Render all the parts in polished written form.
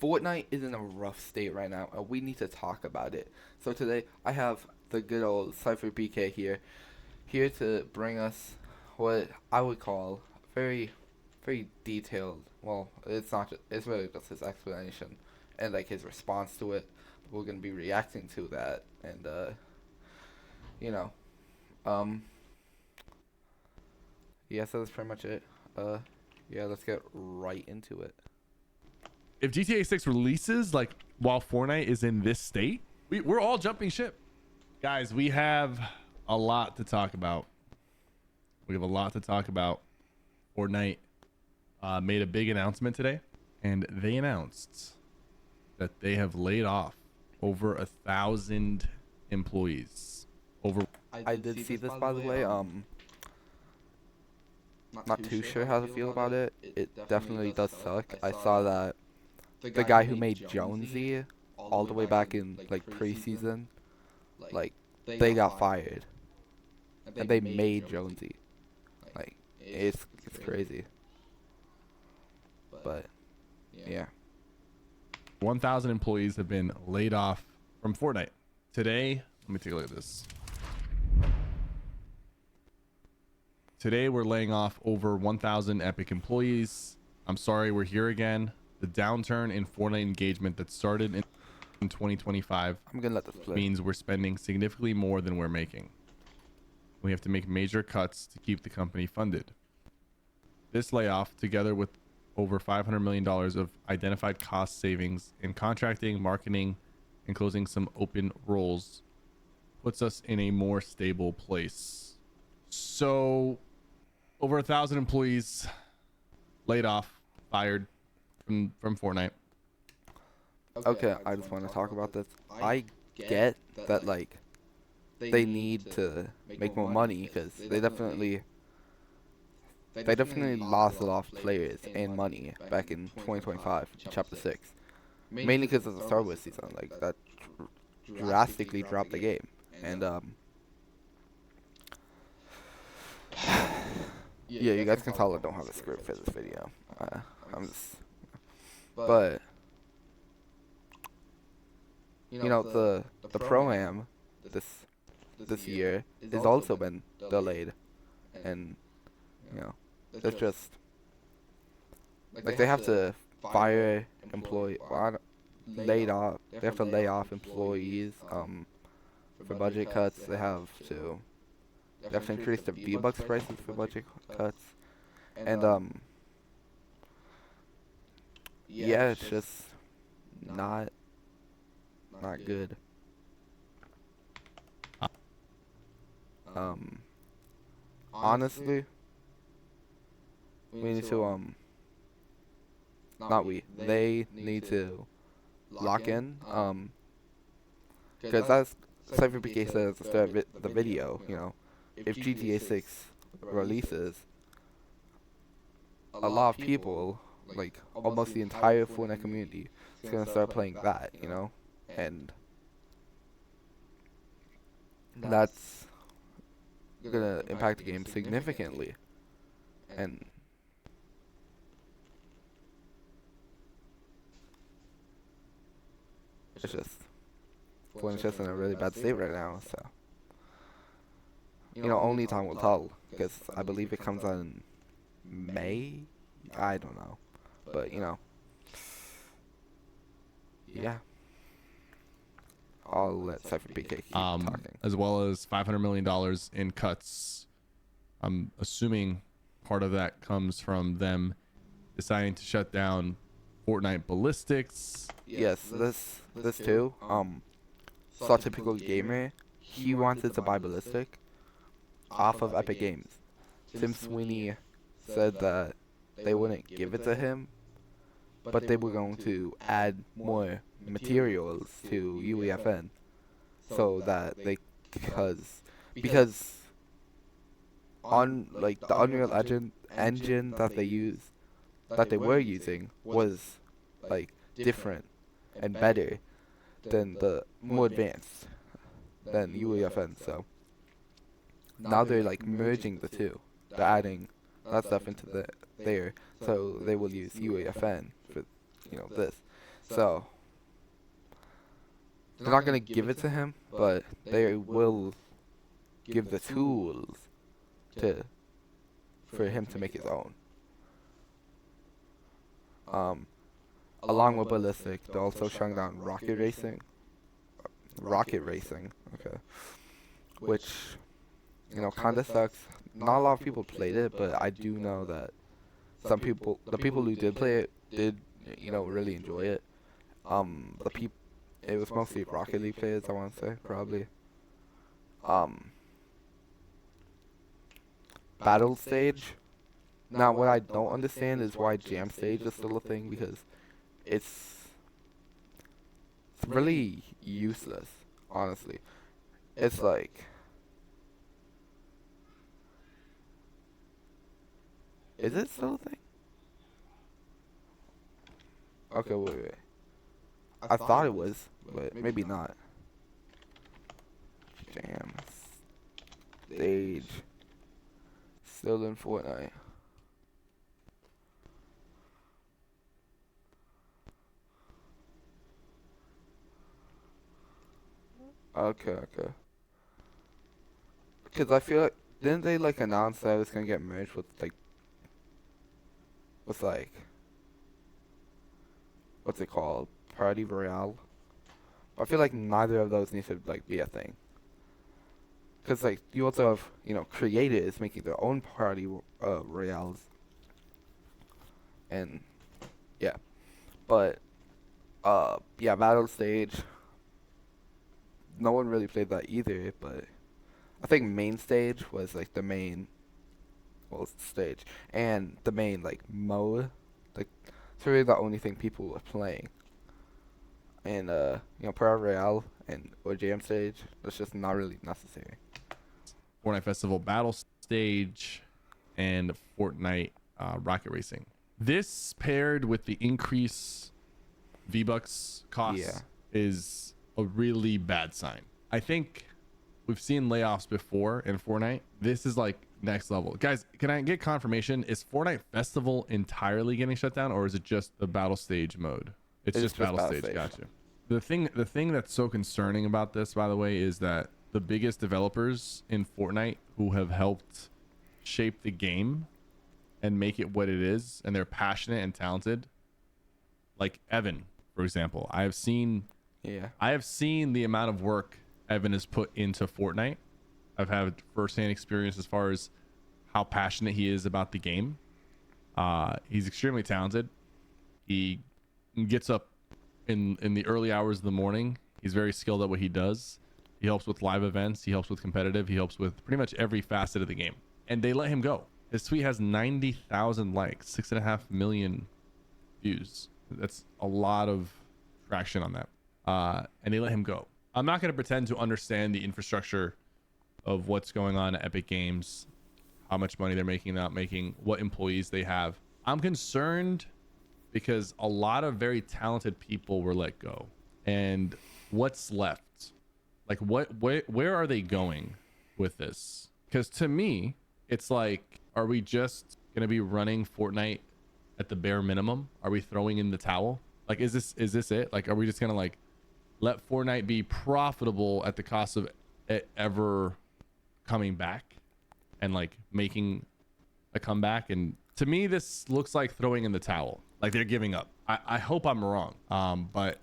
Fortnite is in a rough state right now, and we need to talk about it. So today I have the good old CypherPK here to bring us what I would call very, very detailed. Well, it's not. It's really just his explanation and like his response to it. We're gonna be reacting to that, and you know, um, yeah. So that's pretty much it. Yeah. Let's get right into it. If GTA 6 releases like while Fortnite is in this state, we're all jumping ship. Guys, we have a lot to talk about. Fortnite made a big announcement today, and they announced that they have laid off over 1,000 employees. I did see this, by the way. Not too sure how to feel about it. It definitely does suck. I saw that the guy who made Jonesy all the way back in like preseason, like they got fired, and they made Jonesy. Like it's crazy. But yeah. 1,000 employees have been laid off from Fortnite. Today, let me take a look at this. Today, we're laying off over 1,000 Epic employees. I'm sorry, we're here again. The downturn in Fortnite engagement that started in 2025 I'm gonna let this play. means we're spending significantly more than we're making. We have to make major cuts to keep the company funded. This layoff, together with over $500 million of identified cost savings in contracting, marketing, and closing some open roles, puts us in a more stable place. So, over 1,000 employees laid off, fired from Fortnite. Okay, I just want to talk about this. I get that like they need to make more money because they definitely lost a lot of players and money back in 2025 chapter 6, mainly because of the Star Wars season. Like that drastically dropped the game. And yeah, you guys can tell I don't have a script for this video. I'm just, but you know, the pro-am this year has also been delayed, and you know, it's just like they have to fire employee, laid off. They have to lay off employees for budget cuts. They have to increase the V-Bucks prices for budget cuts, and yeah, it's just not good. Honestly, we need to they need to lock in because as CypherPK said at the start of the video, you know, if GTA 6 releases, a lot of people, like almost the entire Fortnite community, is gonna start playing that, you know, and that's gonna impact the game significantly. And it's just Fortnite's just in a really bad state right now, so you know, only time will tell, because I believe it comes out in May. I don't know, but you know, yeah. I'll let CypherPK keep talking. As well as $500 million in cuts. I'm assuming part of that comes from them deciding to shut down Fortnite Ballistics. Yes, this too. Saw Typical Gamer. He wanted to buy Ballistic off of Epic Games. Tim Sweeney said that they wouldn't give it to him, but they were going to add more materials to UEFN so that they because on like the Unreal engine that they were using was like different and better than the more advanced than UEFN. So now they're like merging the two. They're adding that stuff into there, so they will use UEFN for this. So they're not gonna give it to him, but they will give the tools to for him to make his own. Um, Along with ballistic, they're also shutting down rocket racing. Rocket racing, okay. Which, kind of sucks. Not a lot of people played it, but I do know that the people who did play it, did, really enjoy it. It was mostly Rocket League players, I want to say, probably. Um, Battle stage. Now, what I don't understand is why jam stage is still a thing, because it's really useless, honestly. It's like, is it still a thing? Okay, wait. I thought it was, but maybe not. Jam stage. Still in Fortnite. Okay. Because I feel like, didn't they like announce that it was gonna get merged with like, what's it called? Party Royale? I feel like neither of those needs to like be a thing. Because like you also have creators making their own party royales, and yeah, but yeah, battle stage. No one really played that either, but I think main stage was like the main, well, stage, and the main like mode. Like it's really the only thing people were playing. And Party Royale and or jam stage, that's just not really necessary. Fortnite Festival Battle Stage, and Fortnite Rocket Racing. This paired with the increase V-Bucks costs is a really bad sign. I think we've seen layoffs before in Fortnite. This is like next level. Guys, can I get confirmation? Is Fortnite Festival entirely getting shut down, or is it just the battle stage mode? It's just battle stage. Gotcha. The thing that's so concerning about this, by the way, is that the biggest developers in Fortnite who have helped shape the game and make it what it is, and they're passionate and talented, like Evan, for example. I have seen the amount of work Evan has put into Fortnite. I've had firsthand experience as far as how passionate he is about the game. He's extremely talented. He gets up in the early hours of the morning. He's very skilled at what he does. He helps with live events. He helps with competitive. He helps with pretty much every facet of the game. And they let him go. His tweet has 90,000 likes, 6.5 million views. That's a lot of traction on that. And they let him go. I'm not going to pretend to understand the infrastructure of what's going on at Epic Games, how much money they're making, not making, what employees they have. I'm concerned because a lot of very talented people were let go. And what's left? Like, where are they going with this? Because to me, it's like, are we just going to be running Fortnite at the bare minimum? Are we throwing in the towel? Like, is this it? Like, are we just going to like let Fortnite be profitable at the cost of it ever coming back and like making a comeback? And to me, this looks like throwing in the towel. Like they're giving up. I hope I'm wrong. But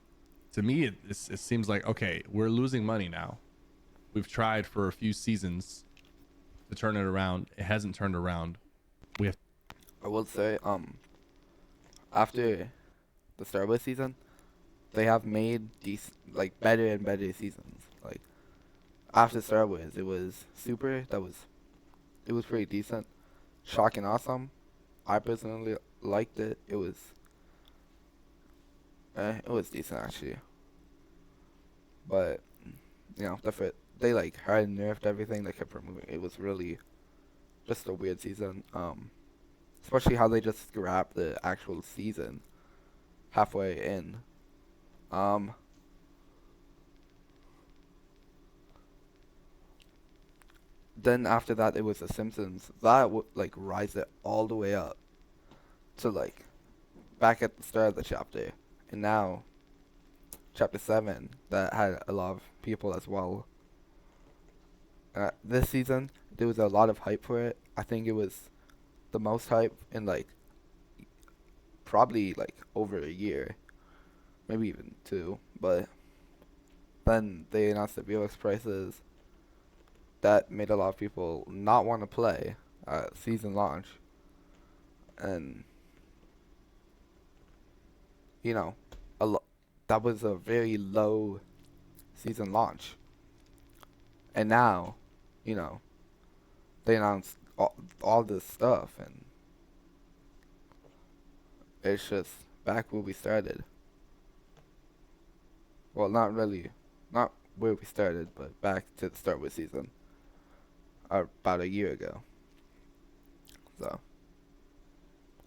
to me, it seems like, okay, we're losing money now. We've tried for a few seasons to turn it around. It hasn't turned around. I will say, after the Star Wars season, they have made better and better seasons. Like after Star Wars, it was Super. It was pretty decent. Shock and Awesome, I personally liked it. It was decent actually. But they like hard nerfed everything. They kept removing. It was really just a weird season. Especially how they just scrapped the actual season halfway in. Then after that, it was The Simpsons. That would like rise it all the way up to like back at the start of the chapter, and now Chapter 7 that had a lot of people as well. This season, there was a lot of hype for it. I think it was the most hype in like probably like over a year, maybe even 2. But then they announced the VOX prices. That made a lot of people not want to play at season launch, and you know, that was a very low season launch. And now, you know, they announced all this stuff, and it's just back where we started. Well, not really, not where we started, but back to the start with season, about a year ago. So,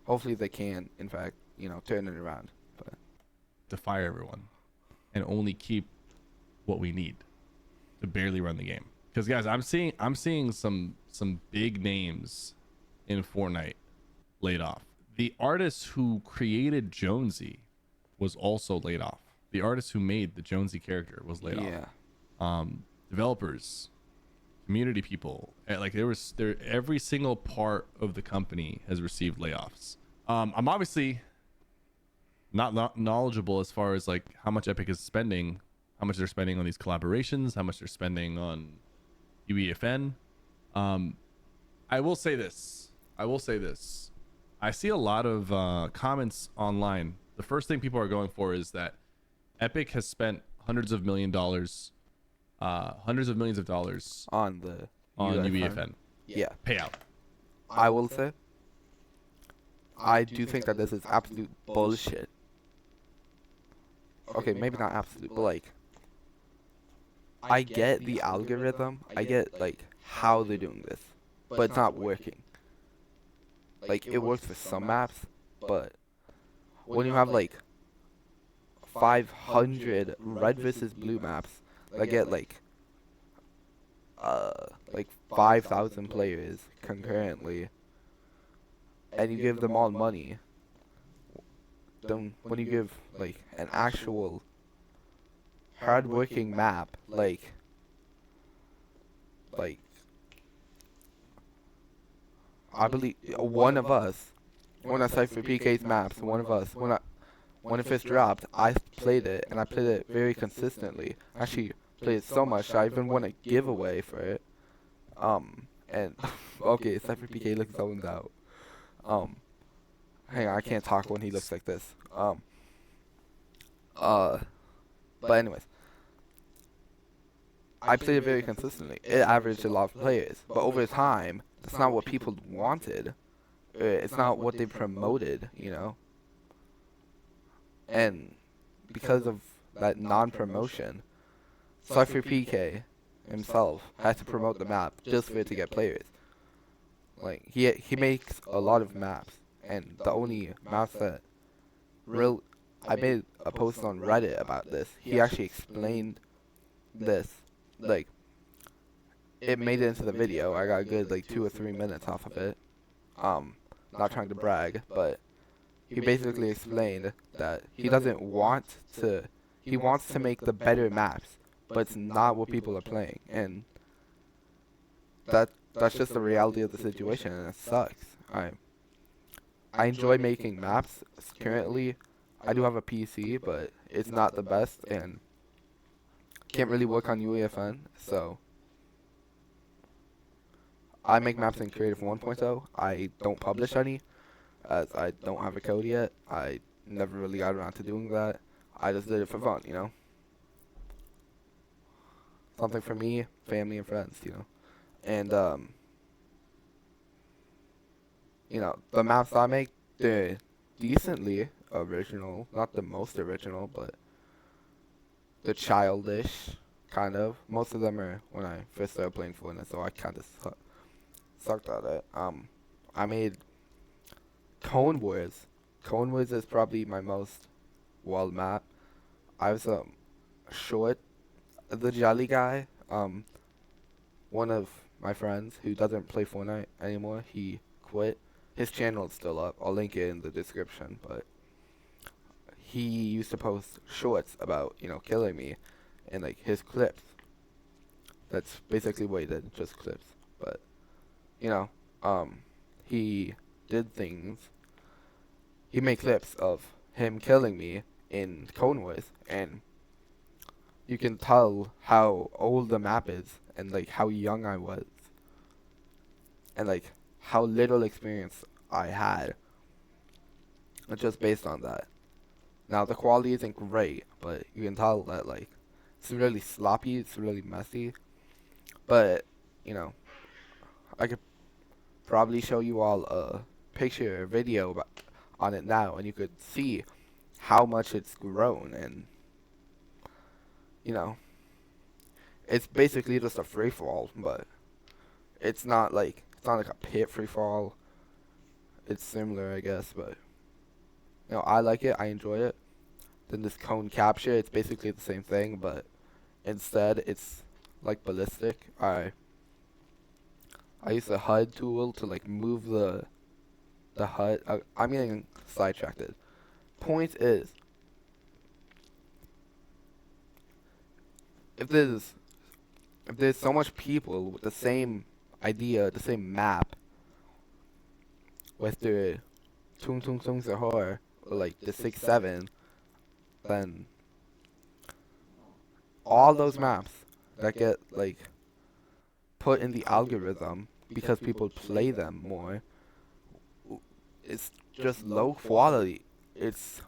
hopefully they can, in fact, turn it around. But To fire everyone and only keep what we need to barely run the game. Because guys, I'm seeing some big names in Fortnite laid off. The artist who created Jonesy was also laid off. The artist who made the Jonesy character was laid off. Developers, community people, like every single part of the company has received layoffs. I'm obviously not knowledgeable as far as like how much Epic is spending, how much they're spending on these collaborations, how much they're spending on UEFN. I will say this. I see a lot of comments online. The first thing people are going for is that Epic has spent hundreds of millions of dollars on the UEFN yeah, payout. I will say, I do think that this is absolute bullshit. Okay, maybe not absolute, but like, I get the algorithm, I get like how they're doing this, but it's not working. Like, it works for some maps, but when you have like 500 red versus blue maps that get like 5,000 players concurrently, and you give them all money, then when you give like an actual hard-working map, like I believe one of one of SYPHERPK's maps, when it first dropped, I played it, and I played it very consistently. Actually, played it so much I even won a giveaway for it. And okay, SYPHERPK looks zoned out. Hang on, I can't talk when he looks like this. But anyways, I played it very consistently. It averaged a lot of players, but over time, that's not what people wanted. It's not what they promoted, And because of that non-promotion, SYPHERPK himself had to promote the map just for it to get players. Like, he makes a lot of maps, and the only maps that I made a post on Reddit about this. He actually explained this. Like, it made it into the video. I got a good like 2 or 3 minutes off of it. Not trying to brag, but he basically explained that he wants to make the better maps, but it's not what people are playing, and that's just the reality of the situation, and it sucks. I enjoy making maps. Currently, I do have a PC, but it's not the best, and can't really work on UEFN, so I make maps in Creative 1.0. I don't publish any, as I don't have a code yet. I never really got around to doing that. I just did it for fun, Something for me, family, and friends, And, the maps I make, they're decently original. Not the most original, but they're childish, kind of. Most of them are when I first started playing Fortnite, so I kind of sucked at it. I made Cone Wars. Cone Wars is probably my most wild map. I was short, the Jelly guy. One of my friends who doesn't play Fortnite anymore, he quit. His channel is still up. I'll link it in the description, but he used to post shorts about, killing me and like his clips. That's basically what he did, just clips. But, you know, um, he did things. He made clips of him killing me in Code Wars, and you can tell how old the map is and like how young I was and like how little experience I had just based on that. Now the quality isn't great, but you can tell that like it's really sloppy, it's really messy. But you know, I could probably show you all a picture or video on it now, and you could see how much it's grown. And you know, it's basically just a free fall, but it's not like a pit free fall. It's similar, I guess, but I like it. I enjoy it. Then this cone capture, it's basically the same thing, but instead it's like ballistic. I use the HUD tool to like move the HUD. I'm getting sidetracked. Point is, if there's so much people with the same idea, the same map, with the Tung Tung Tung Sahar, or like the 6-7, then all those maps that get like put in the algorithm because people play them more, it's just low quality. It's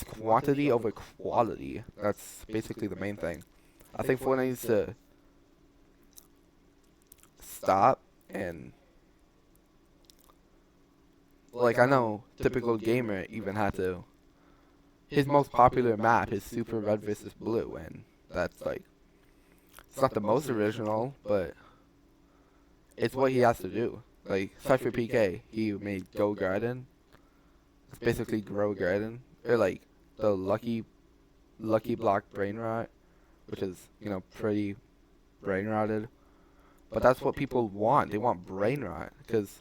quantity over quality. That's basically the main thing. I think Fortnite needs to stop and like I know typical gamer even had to. His most popular map is Super Red versus Blue, and that's like it's not the most original, but it's what he has to do. Like SYPHERPK, he made Go Garden. It's basically Grow Garden, or like the Lucky Block Brain Rot, which is pretty brain rotted. But that's what people want. They want brain rot because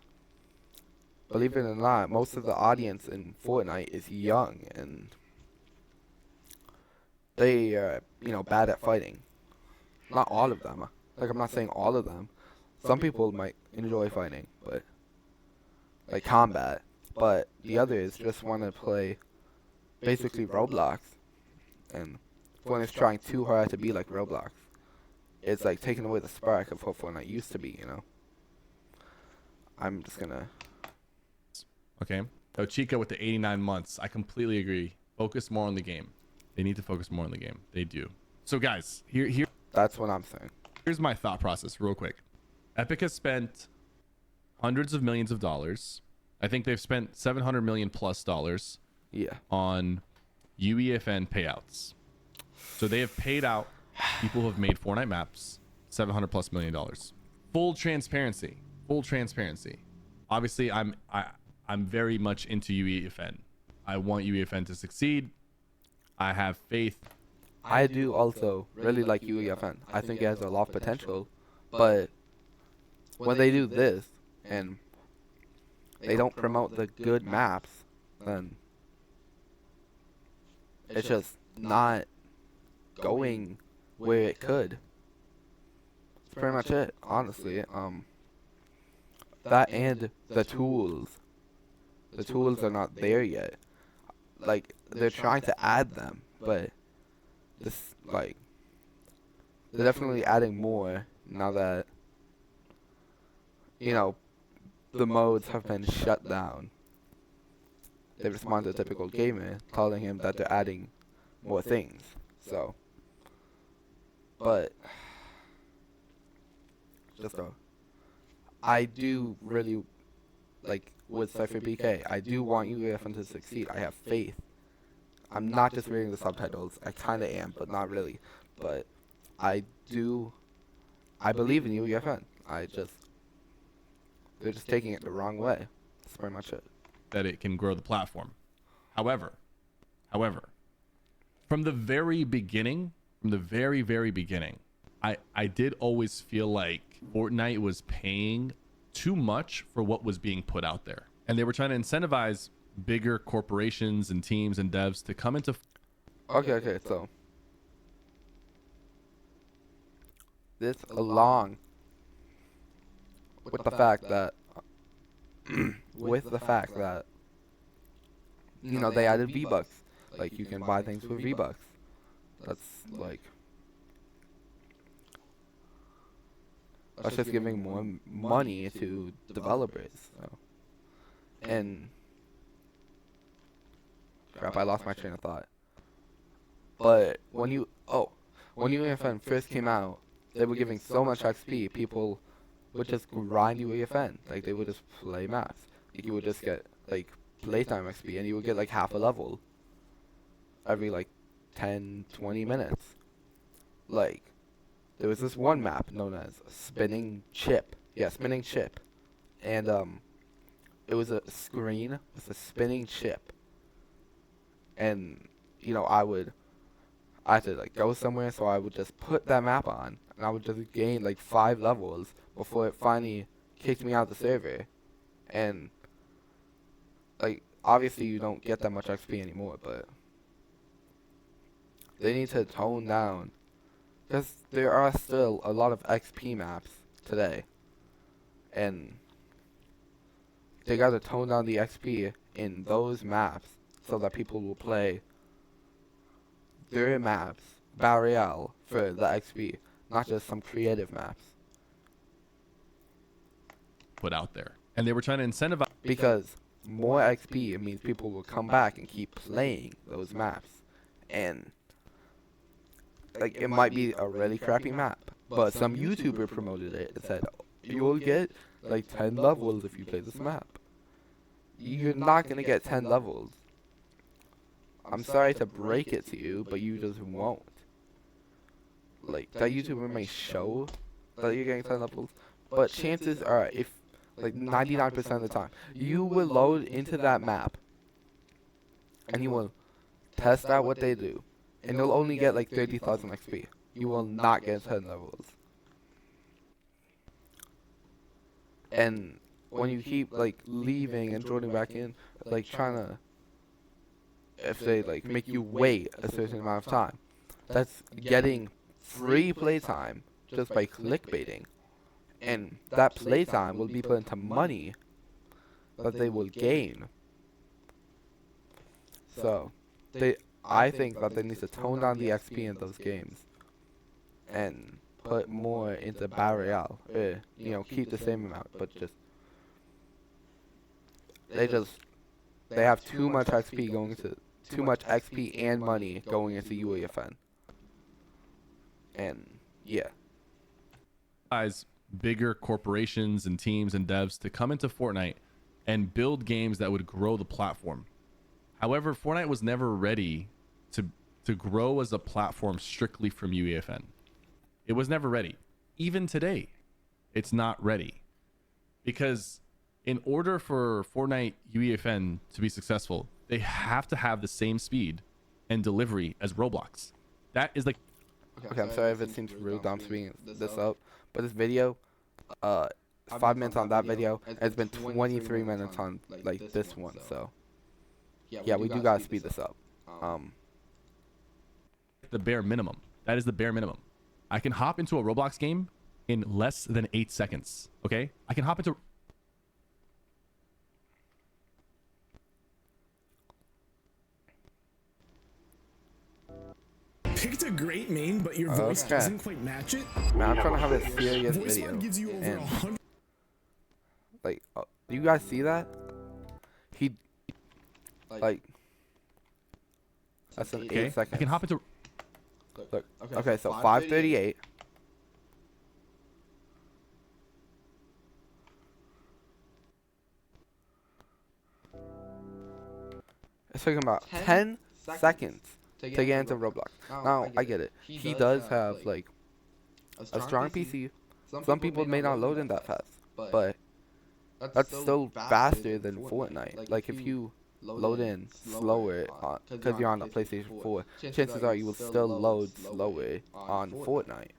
believe it or not, most of the audience in Fortnite is young and they are bad at fighting. Not all of them. Like I'm not saying all of them. Some people might enjoy fighting, but like combat. But the others just want to play basically Roblox, and Fortnite's trying too hard to be like Roblox. It's like taking away the spark of what Fortnite used to be. I'm just gonna. Okay. So Chica with the 89 months. I completely agree. Focus more on the game. They need to focus more on the game. They do. So guys, here. That's what I'm saying. Here's my thought process real quick. Epic has spent hundreds of millions of dollars. I think they've spent $700 million plus on UEFN payouts. So they have paid out people who have made Fortnite maps $700 plus million. Full transparency. Obviously, I'm very much into UEFN. I want UEFN to succeed. I have faith. I do also really like UEFN. I think it has a lot of potential, but when they do this and they don't promote the good maps, then it's just not going where it could. That's pretty much it, honestly. That and the tools. The tools are not there yet. Like they're trying to add them, but this they're definitely adding more now that the modes have been shut down. They respond to a typical gamer telling him that they're adding more things. So, but I do really like with CypherPK. I do want UEFN to succeed. I have faith. I'm not just reading the subtitles. I kind of am, but not really. But I believe in UEFN. They're just taking it the wrong way. That's pretty much it. That it can grow the platform. However, from the very beginning, I did always feel like Fortnite was paying too much for what was being put out there. And they were trying to incentivize bigger corporations and teams and devs to come into Okay, so this along with the fact that they added V-Bucks. Like, you can buy things with V-Bucks. That's just giving more money to developers. So. And crap, I lost my train of thought. But when UEFN first came out, they were giving so much XP, people would just grind UEFN. Like, they would just play maps. Like, you would just get, like, playtime XP, and you would get, like, half a level every, like, 10, 20 minutes. Like, there was this one map known as Spinning Chip. Yeah, Spinning Chip. And, it was a screen with a spinning chip. And, I had to, like, go somewhere, so I would just put that map on, and I would just gain, like, 5 levels before it finally kicked me out of the server. And, like, obviously you don't get that much XP anymore, but they need to tone down, because there are still a lot of XP maps today, and they gotta tone down the XP in those maps so that people will play their maps, Battle Royale, for the XP, not just some creative maps. put out there, and they were trying to incentivize Because more XP means people will come back and keep playing those maps. And, like, it might be a really crappy map, but some YouTuber promoted it and said, you'll get, like, 10 levels if you play this map. You're not gonna get 10 levels. I'm sorry to break it to you, but you just won't. Like, that YouTuber may show that you're getting 10 levels, but chances are, if, like, 99% of the time, you will load into that map, and you will test out what they do, and you'll only get, like, 30,000 XP. You will not get 10 levels. And when you keep, like, leaving and joining back in, like, trying to, if they, like, make you wait a certain amount of time, that's getting free playtime just by clickbaiting. And that playtime will be put into money that they will gain. So, I think that they need to tone down the XP in those games and put more into Battle Royale. Keep the same amount, but they have too much XP going into too much XP and money going into UEFN. And yeah. Bigger corporations and teams and devs to come into Fortnite and build games that would grow the platform. However, Fortnite was never ready to grow as a platform strictly from UEFN. It was never ready. Even today, it's not ready. Because in order for Fortnite UEFN to be successful, they have to have the same speed and delivery as Roblox. That is like... Okay, I'm sorry if it seems rude that I'm speaking this up, but this video, 5 minutes on that video, and it's been 23 minutes on, like, this one, so yeah, we do gotta speed this up. The bare minimum. That is the bare minimum. I can hop into a Roblox game in less than 8 seconds, okay? I can hop into... Picked a great main, but your voice doesn't quite match it. Man, I'm trying to have a serious Voice video. line gives you over And, 100. like, do you guys see that? He, like, that's an 8 seconds. I can hop into... Look, okay, so 5:38. It's taking about 10 seconds to get into Roblox. Now, I get it. He does have, like, a strong PC. Some people may not load in that fast, but that's still faster than Fortnite. Like, if you load in slower because you're on a PlayStation 4, chances are you will still load slower on Fortnite.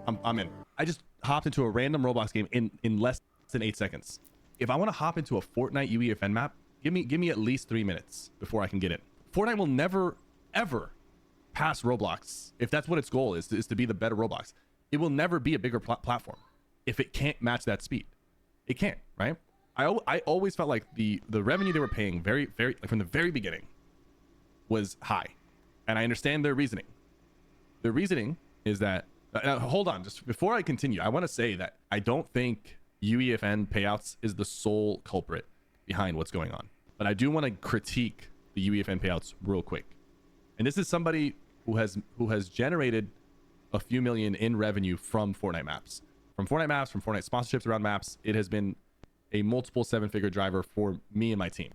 I'm in. I just hopped into a random Roblox game in less than 8 seconds. If I want to hop into a Fortnite UEFN map, give me at least 3 minutes before I can get it. Fortnite will never, ever pass Roblox. If that's what its goal is to be the better Roblox, it will never be a bigger platform if it can't match that speed. It can't, right? I always felt like the revenue they were paying very, like from the very beginning was high. And I understand their reasoning. The reasoning is that, hold on, just before I continue, I want to say that I don't think UEFN payouts is the sole culprit behind what's going on. But I do want to critique the UEFN payouts real quick. And this is somebody who has generated a few million in revenue from Fortnite maps. From Fortnite sponsorships around maps, it has been a multiple 7-figure driver for me and my team.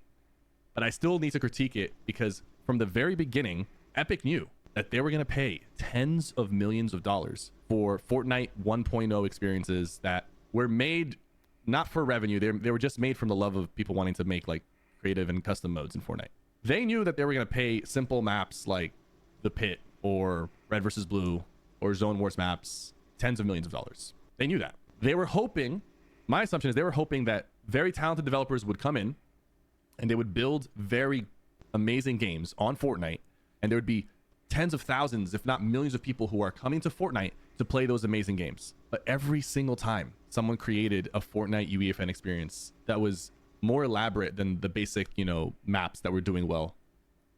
But I still need to critique it because from the very beginning, Epic knew that they were going to pay tens of millions of dollars for Fortnite 1.0 experiences that were made not for revenue. They were just made from the love of people wanting to make like creative and custom modes in Fortnite. They knew that they were going to pay simple maps like the Pit or Red versus Blue or Zone Wars maps tens of millions of dollars. They knew that. They were hoping, my assumption is they were hoping that very talented developers would come in and they would build very amazing games on Fortnite, and there would be tens of thousands, if not millions of people who are coming to Fortnite to play those amazing games. But every single time someone created a Fortnite UEFN experience that was more elaborate than the basic, maps that were doing well,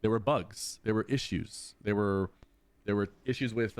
there were bugs, there were issues, there were issues with,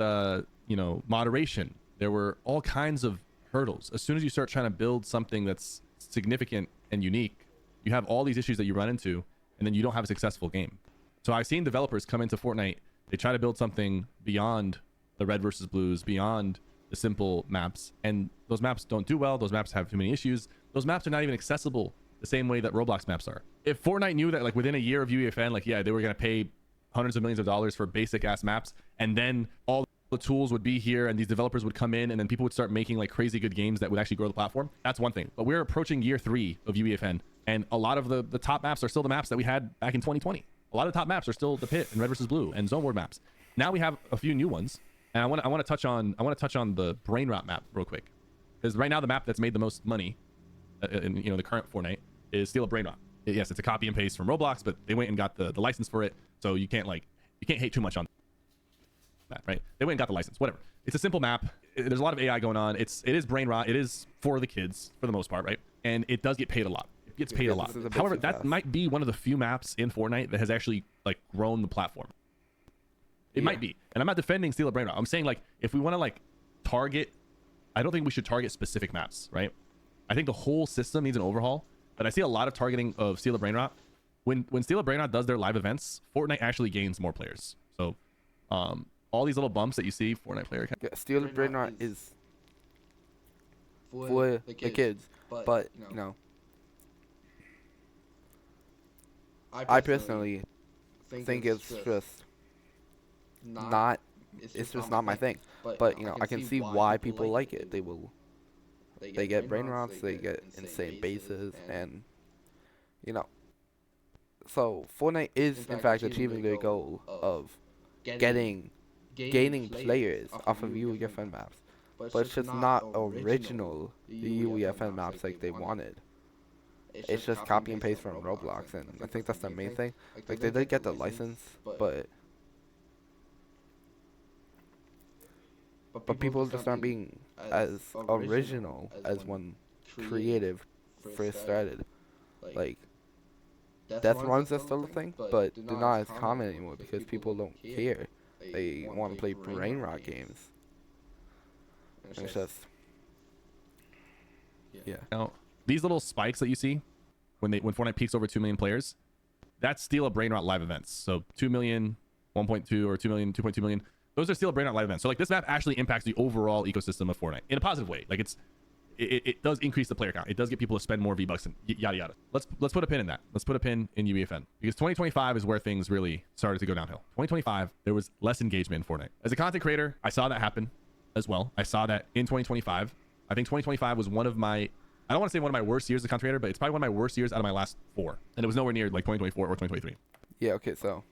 moderation. There were all kinds of hurdles. As soon as you start trying to build something that's significant and unique, you have all these issues that you run into, and then you don't have a successful game. So I've seen developers come into Fortnite, they try to build something beyond the Red versus Blues, beyond the simple maps, and those maps don't do well. Those maps have too many issues. Those maps are not even accessible the same way that Roblox maps are. If Fortnite knew that like within a year of UEFN, they were going to pay hundreds of millions of dollars for basic ass maps, and then all the tools would be here and these developers would come in and then people would start making like crazy good games that would actually grow the platform, that's one thing. But we're approaching year 3 of UEFN, and a lot of the top maps are still the maps that we had back in 2020. A lot of the top maps are still the Pit and Red versus Blue and Zone Ward maps. Now we have a few new ones, and I want to touch on the Brain Rot map real quick, because right now the map that's made the most money in the current Fortnite is Steal a Brain Rot. Yes, it's a copy and paste from Roblox, but they went and got the license for it, so you can't hate too much on that, right? They went and got the license, whatever. It's a simple map. There's a lot of AI going on. It is brain rot. It is for the kids for the most part, right? And it does get paid a lot. It gets paid a lot. However, that might be one of the few maps in Fortnite that has actually like grown the platform. It might be. And I'm not defending Steal a Brain Rot. I'm saying like if we want to like target, I don't think we should target specific maps, right? I think the whole system needs an overhaul. But I see a lot of targeting of Steal a Brain Rot. When Steal a Brain Rot does their live events, Fortnite actually gains more players. So all these little bumps that you see, Fortnite player can... Yeah, Steal a Brain Rot is for the kids, but I personally think it's just not, it's just not my thing. But I can see why people like it. They get brain rots, they get insane bases, and so Fortnite is in fact achieving their goal of gaining players off of UEFN maps, but it's just not original UEFN maps like they wanted. It's just copy and paste from Roblox, and I think that's the main thing. Like they did get the license, but people just aren't being as original as when creative first started. Like, death runs are still a thing, but they're not as common anymore because people don't care. They want to play brain rot games. And it's just, yeah. Now, these little spikes that you see when Fortnite peaks over 2 million players, that's Steal a Brain Rot live events. So 2 million, 1.2 or 2 million, 2.2 million. Those are Steal a Brain Rot live events. So like this map actually impacts the overall ecosystem of Fortnite in a positive way. Like it does increase the player count. It does get people to spend more V-Bucks and yada yada. Let's put a pin in that. Let's put a pin in UEFN, because 2025 is where things really started to go downhill. 2025, there was less engagement in Fortnite. As a content creator, I saw that happen as well. I saw that in 2025. I think 2025 was one of my, I don't want to say one of my worst years as a content creator, but it's probably one of my worst years out of my last 4. And it was nowhere near like 2024 or 2023. Yeah, okay, so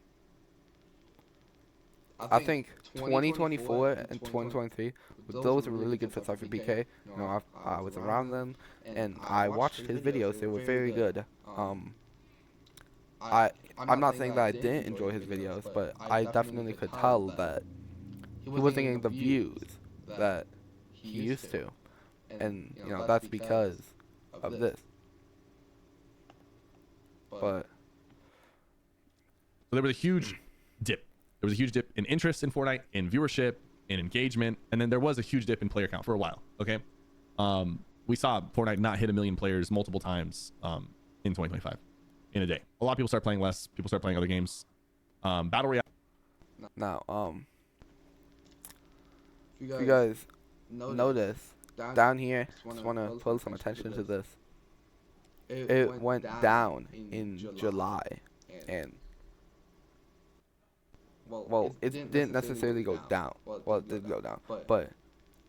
I think 2024 and 2023, those were really good for SYPHERPK. You know, I was around them, and I watched his videos. They were very good. I'm not saying that I didn't enjoy his videos, but I definitely could tell that he wasn't getting the views that he used to, and you know that's because of this. But so there was a huge dip. There was a huge dip in interest in Fortnite, in viewership, in engagement, and then there was a huge dip in player count for a while. Okay, we saw Fortnite not hit 1 million players multiple times in 2025 in a day. A lot of people start playing less. People start playing other games. Battle Royale. Now, if you guys notice down here, just want to pull some attention to this. It went down in July, and well, it didn't necessarily go down. Well, it did go down, but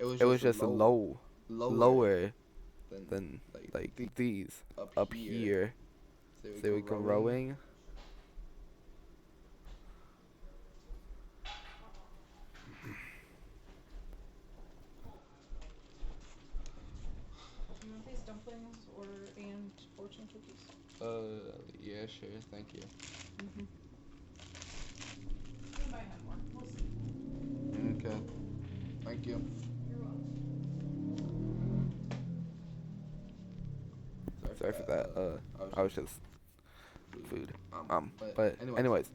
it was just lower than like these up here. They were growing. Do you want these dumplings and fortune cookies? Yeah, sure, thank you. We might have more. We'll see. Okay, thank you. You're welcome. Sorry for that. I was just food. But anyways,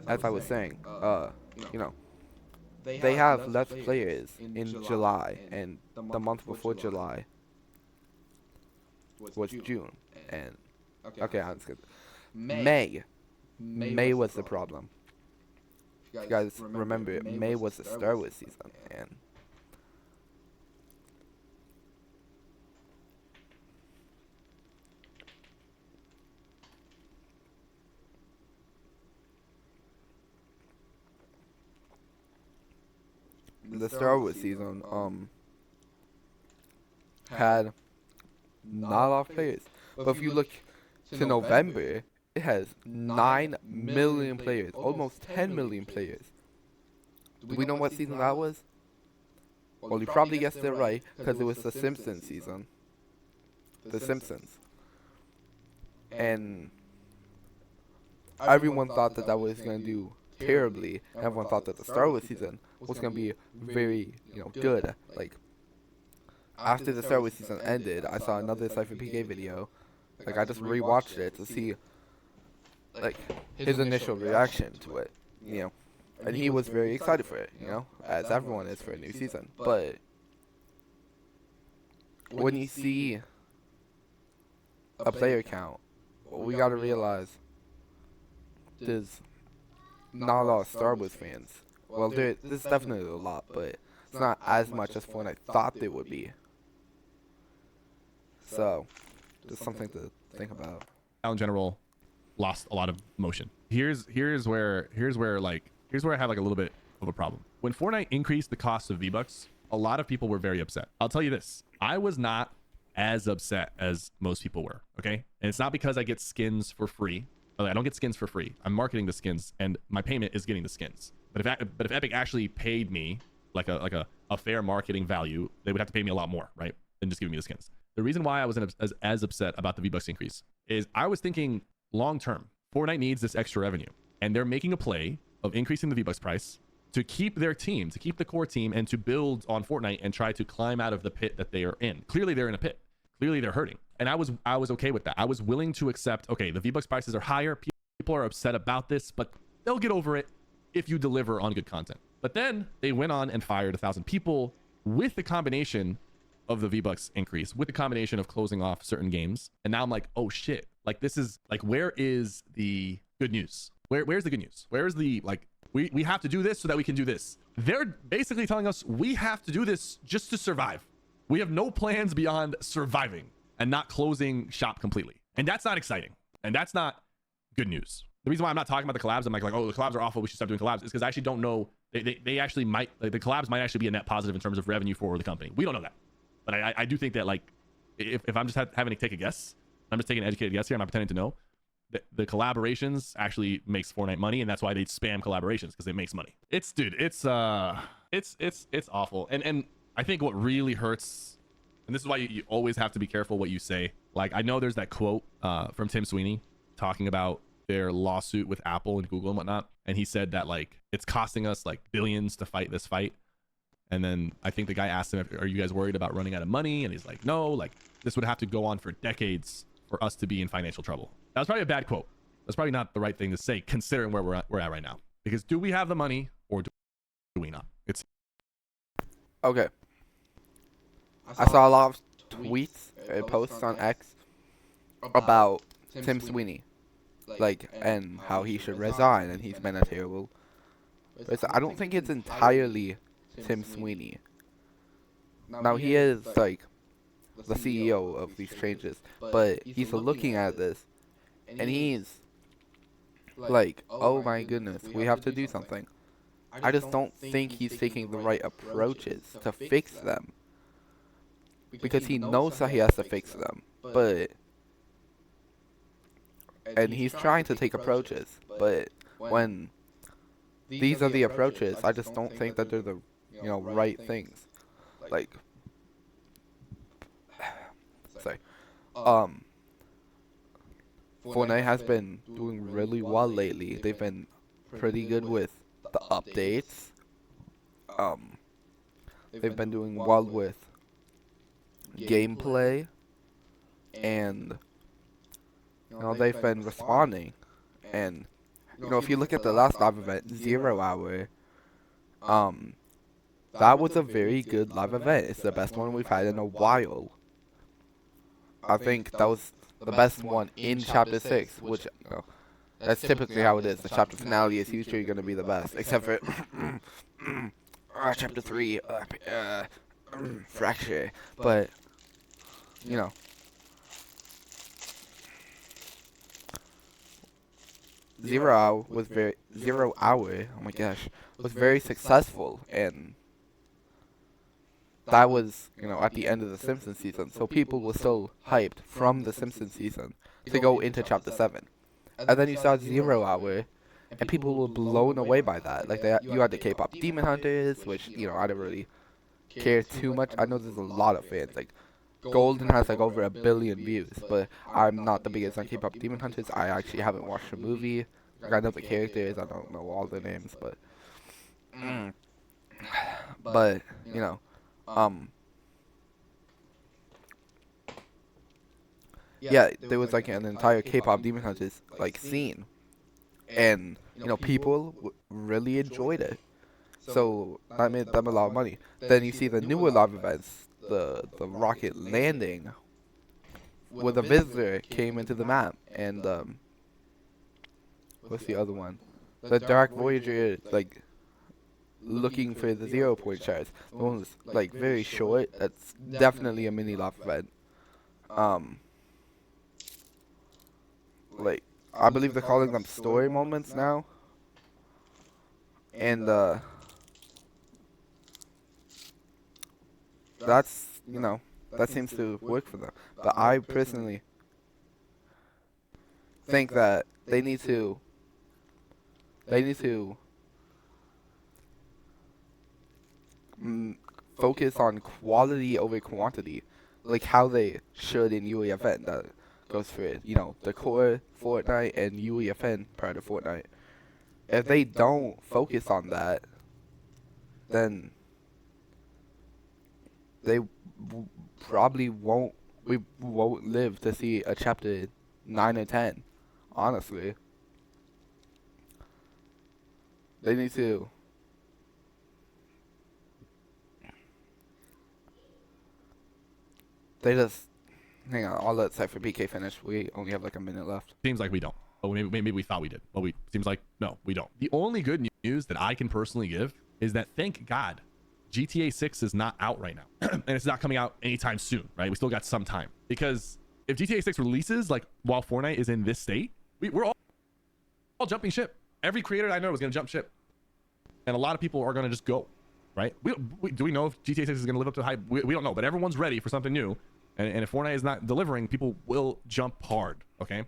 as I was saying, you know, they have less players in July, and the month before July was June, and okay, I'm just kidding. May was the problem. If you guys remember, May was the Star Wars season, and the Star Wars season had not a lot of players. But if you look to November, it has 9 million players, almost 10 million players. Do we know what season that was? Well, you probably guessed it right, because it was the Simpsons season. The Simpsons. And everyone thought that that was going to do terribly. Everyone thought that the Star Wars season was going to be very, good. Like, after the Star Wars season ended, I saw another SYPHERPK video. Like, I just rewatched it to see, like, his initial reaction to it, And he was very excited for it, as everyone is for a new season. But when you see a player count, we gotta realize there's not a lot of Star Wars fans. Well, there's definitely a lot, but it's not as much as Fortnite thought there would be. So, just something to think about. In general, lost a lot of motion. Here's where I have like a little bit of a problem. When Fortnite increased the cost of V-Bucks, a lot of people were very upset. I'll tell you this, I was not as upset as most people were, okay? And it's not because I get skins for free. I don't get skins for free. I'm marketing the skins, and my payment is getting the skins. But if Epic actually paid me like a fair marketing value, they would have to pay me a lot more, right? Than just giving me the skins. The reason why I wasn't as upset about the V-Bucks increase is I was thinking long term, Fortnite needs this extra revenue, and they're making a play of increasing the V-Bucks price to keep their team, to keep the core team, and to build on Fortnite and try to climb out of the pit that they are in. Clearly they're in a pit. Clearly they're hurting. And I was okay with that. I was willing to accept, okay, the V-Bucks prices are higher. People are upset about this, but they'll get over it if you deliver on good content. But then they went on and fired 1,000 people with the combination of the V-Bucks increase, with the combination of closing off certain games. And now I'm like, oh shit, like this is like, where is the good news? Where's the good news? Where's the, like, we have to do this so that we can do this. They're basically telling us we have to do this just to survive. We have no plans beyond surviving and not closing shop completely. And that's not exciting. And that's not good news. The reason why I'm not talking about the collabs, I'm like, oh, the collabs are awful, we should stop doing collabs, is because I actually don't know. They actually might, like, the collabs might actually be a net positive in terms of revenue for the company. We don't know that. But I do think that, like, if I'm just having to take a guess, I'm just taking an educated guess here, I'm not pretending to know. the collaborations actually makes Fortnite money, and that's why they spam collaborations, because it makes money. It's awful. And I think what really hurts, and this is why you always have to be careful what you say. Like, I know there's that quote from Tim Sweeney talking about their lawsuit with Apple and Google and whatnot, and he said that like it's costing us like billions to fight this fight. And then I think the guy asked him, are you guys worried about running out of money? And he's like, no, like this would have to go on for decades for us to be in financial trouble. That was probably a bad quote. That's probably not the right thing to say, considering where we're at right now. Because do we have the money or do we not? It's okay. I saw a lot of tweets and posts on X about Tim Sweeney, like, and how he should resign, and he's been a terrible. I don't think it's entirely Tim Sweeney. Now he is like the CEO of these changes, but he's looking at this, and he's like, oh my goodness, we have to do something. I just don't think he's taking the right approaches to fix them, because he knows that he has to fix them, and he's trying to take approaches, but when these are the approaches, I just don't think that they're the right things. Like, sorry, Fortnite has been doing really well lately. They've been pretty good with the updates. They've been doing well with gameplay, and they've been responding. And if you look at the last live event, 0 Hour, that was a very good live event. It's the best one we've had in a while. I think that was the best one in Chapter 6, which, that's typically how it is. The chapter finale is usually going to be the best, except for Chapter 3, Fracture. But, 0 Hour was very 0 Hour. Oh my gosh, was very successful, and that was at the end of the Simpsons season. So people were still hyped from the Simpsons season to go into Chapter 7, and then you saw 0 Hour, and people were blown away by that. Like you had the K-pop Demon Hunters, which I don't really care too much. I know there's a lot of fans. Like Golden has like over 1 billion views, but I'm not the biggest on K-pop Demon Hunters. I actually haven't watched the movie. Like, I know the characters, I don't know all the names, but yeah, there was like an entire K-pop Demon Hunters like scene, and people really enjoyed it. So that made them a lot of money. Then you see the newer live events, the rocket landing, where the visitor came into the map, and what's the other one? The Dark Voyager, like looking for the 0 point shards. The one was like very short. That's definitely a mini live event. Like, I believe they're calling them story moments now, and that's that seems to work for them. But I personally think that they need to focus on quality over quantity, like how they should in UEFN. That goes for the core Fortnite and UEFN part of Fortnite. If they don't focus on that, then they probably won't. We won't live to see a chapter 9 or 10. Honestly, they need to. They just hang on. I'll let SYPHERPK finish. We only have like a minute left. Seems like we don't. But maybe we thought we did. But seems like no, we don't. The only good news that I can personally give is that thank God, GTA 6 is not out right now, and it's not coming out anytime soon. Right? We still got some time, because if GTA 6 releases like while Fortnite is in this state, we're all jumping ship. Every creator I know is gonna jump ship, and a lot of people are gonna just go. Right? Do we know if GTA 6 is gonna live up to the hype? We don't know, but everyone's ready for something new. And if Fortnite is not delivering, people will jump hard, okay?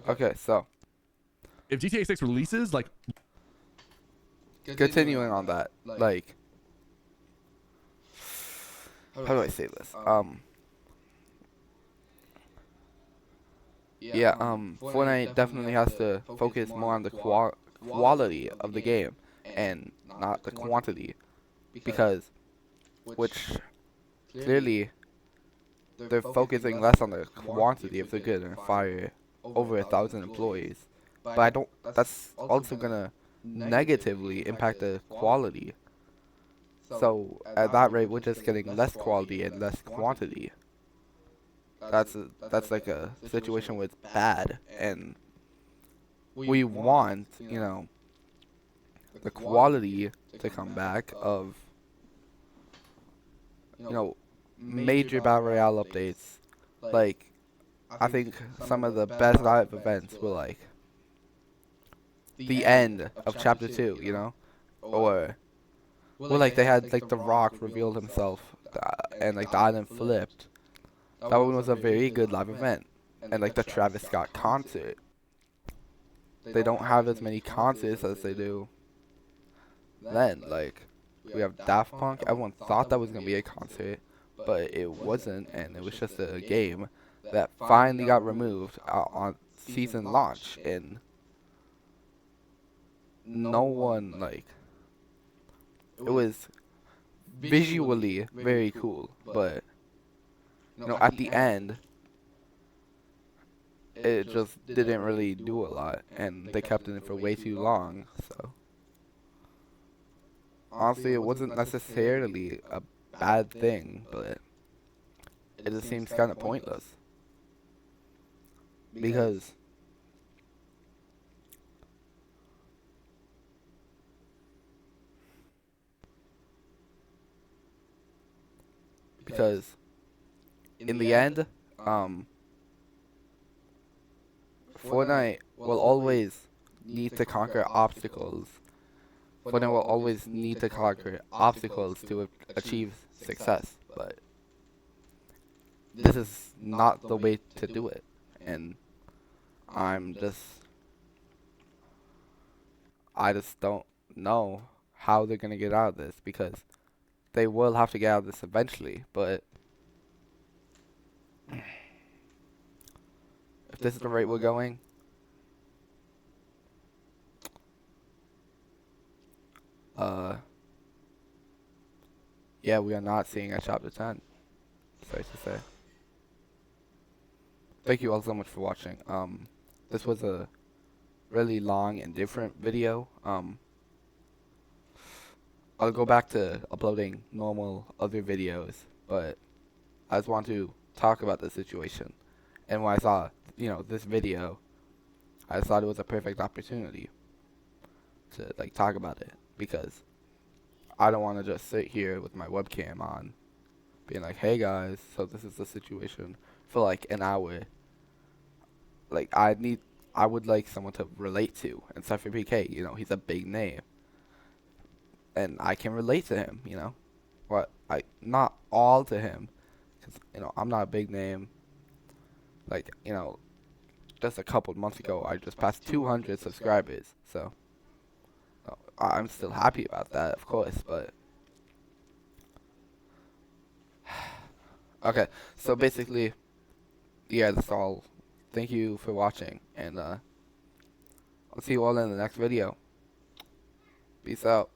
Okay, so if GTA 6 releases, like, continuing on that, like, how do I say this? Yeah, Fortnite definitely has to focus more on the quality of the game and not the quantity, because which clearly they're focusing less on the quantity if they're gonna fire over 1,000 employees. But I don't. That's also gonna negatively impact the quality. So at that rate, we're just getting less quality and less quantity. That's like a situation where it's bad, and we want, you know, the quality to come back of, you know, major battle royale updates. Like, I think some of the best live events were like the end of chapter 2, you know, or well, like they had like The Rock revealed himself, and like the island flipped. That one was a very good live event, and like the Travis Scott concert. They don't have as many concerts as they do then. Like, we have Daft Punk. Everyone thought that was gonna be a concert, but it wasn't, and it was just a game that finally got removed on season launch, and no one, like, it was visually very cool, but you know, at the end it just didn't really do a lot, and they kept it in for way too long. So honestly, it wasn't necessarily a bad thing, but it just seems kind of pointless, because in the end, Fortnite will always need to conquer obstacles. Fortnite will always need to conquer obstacles to achieve success, but this is not the way to do it. And I'm just, I just don't know how they're gonna get out of this, because they will have to get out of this eventually, but if this is the rate we're going, yeah, we are not seeing a chapter 10, sorry to say. Thank you all so much for watching. This was a really long and different video. I'll go back to uploading normal other videos, but I just want to talk about the situation. And when I saw, you know, this video, I just thought it was a perfect opportunity to like talk about it, because I don't want to just sit here with my webcam on, being like, "Hey guys, so this is the situation," for like an hour. Like, I would like someone to relate to, and SYPHERPK, you know, he's a big name, and I can relate to him, you know. What, not all to him, because, you know, I'm not a big name. Like, you know, just a couple months ago, I just passed 200 subscribers, so I'm still happy about that, of course, but okay, so basically, yeah, that's all. Thank you for watching, and I'll see you all in the next video. Peace out.